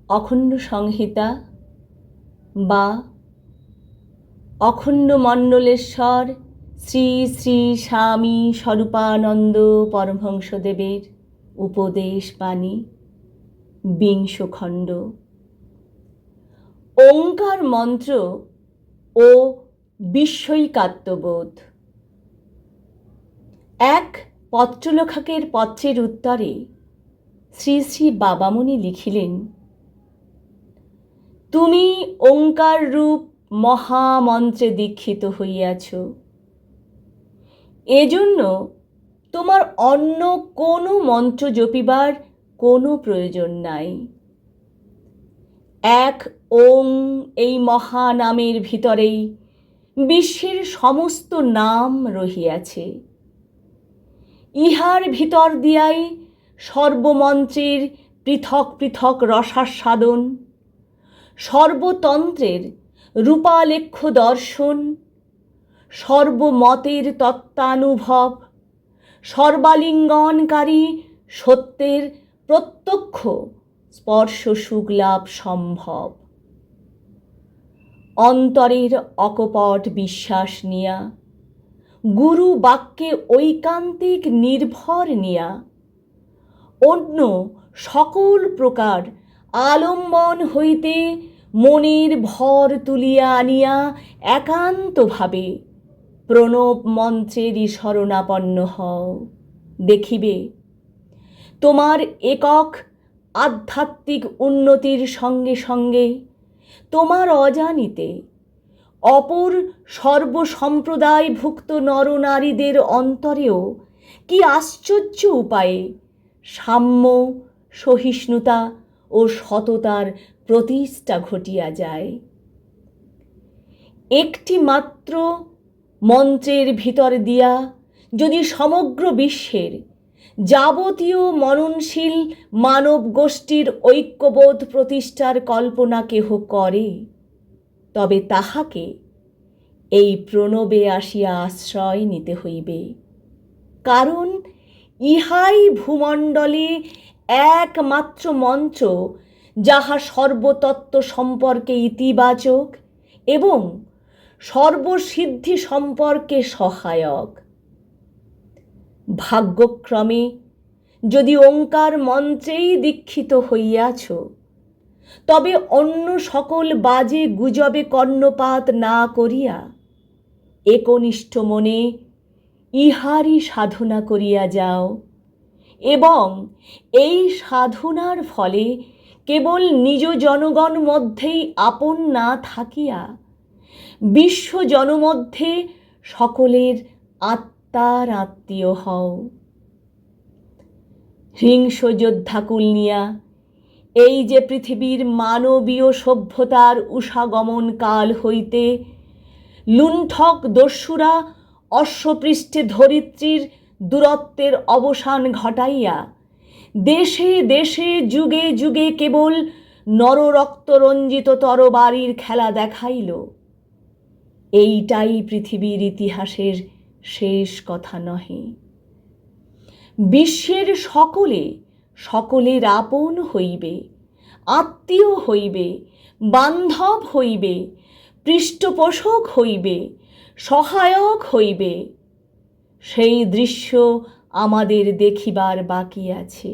অখণ্ড সংহিতা বা অখণ্ড মণ্ডলেশ্বর শ্রী শ্রী স্বামী স্বরূপানন্দ পরমহংসদেবের উপদেশ বাণী ২০ খণ্ড। ওঙ্কার মন্ত্র ও বিস্ময়িকাত্মবোধ। এক পত্রলেখকের পত্রের উত্তরে শ্রী শ্রী বাবামণি লিখিলেন, তুমি ওঙ্কার রূপ মহামন্ত্রে দীক্ষিত হইয়াছ, এজন্য তোমার অন্য কোনো মন্ত্র জপিবার কোনো প্রয়োজন নাই। এক ওং এই মহানামের ভিতরেই বিশ্বের সমস্ত নাম রহিয়াছে। ইহার ভিতর দিয়াই সর্বমন্ত্রের পৃথক পৃথক রসাস্বাদন, সর্বতন্ত্রের রূপালেখ্য দর্শন, সর্বমতের তত্ত্বানুভব, সর্বালিঙ্গনকারী সত্যের প্রত্যক্ষ স্পর্শ সুখলাভ সম্ভব। অন্তরের অকপট বিশ্বাস নিয়া, গুরু বাক্যে ঐকান্তিক নির্ভর নিয়া, অন্য সকল প্রকার আলম্বন হইতে মনের ভর তুলিয়া আনিয়া একান্তভাবে প্রণব মন্ত্রেরই শরণাপন্ন হও। দেখিবে তোমার একক আধ্যাত্মিক উন্নতির সঙ্গে সঙ্গে তোমার অজানিতে অপর সর্বসম্প্রদায়ভুক্ত নরনারীদের অন্তরেও কি আশ্চর্য উপায়ে সাম্য, সহিষ্ণুতা ও সততার প্রতিষ্ঠা ঘটিয়া যায়। একটি মাত্র মন্ত্রের ভিতর দিয়া যদি সমগ্র বিশ্বের যাবতীয় মননশীল মানব গোষ্ঠীর ঐক্যবোধ প্রতিষ্ঠার কল্পনা কেহ করে, তবে তাহাকে এই প্রণবে আসিয়া আশ্রয় নিতে হইবে। কারণ ইহাই ভূমণ্ডলে একমাত্র মন্ত্র যাহা সর্বতত্ত্ব সম্পর্কে ইতিবাচক এবং সর্বসিদ্ধি সম্পর্কে সহায়ক। ভাগ্যক্রমে যদি ওঙ্কার মন্ত্রেই দীক্ষিত হইয়াছ, তবে অন্য সকল বাজে গুজবে কর্ণপাত না করিয়া একনিষ্ঠ মনে ইহারই সাধনা করিয়া যাও এবং এই সাধনার ফলে কেবল নিজ জনগণ মধ্যেই আপন না থাকিয়া বিশ্ব জনমধ্যে সকলের আত্মার আত্মীয় হও। হিংস যোদ্ধাকুল নিয়া এই যে পৃথিবীর মানবীয় সভ্যতার উষাগমন কাল হইতে লুণ্ঠক দস্যুরা অশ্বপৃষ্ঠে ধরিত্রীর দূরত্বের অবসান ঘটাইয়া দেশে দেশে যুগে যুগে কেবল নররক্তরঞ্জিত তরবারির খেলা দেখাইল, এইটাই পৃথিবীর ইতিহাসের শেষ কথা নহে। বিশ্বের সকলে সকলের আপন হইবে, আত্মীয় হইবে, বান্ধব হইবে, পৃষ্ঠপোষক হইবে, সহায়ক হইবে, সেই দৃশ্য আমাদের দেখিবার বাকি আছে।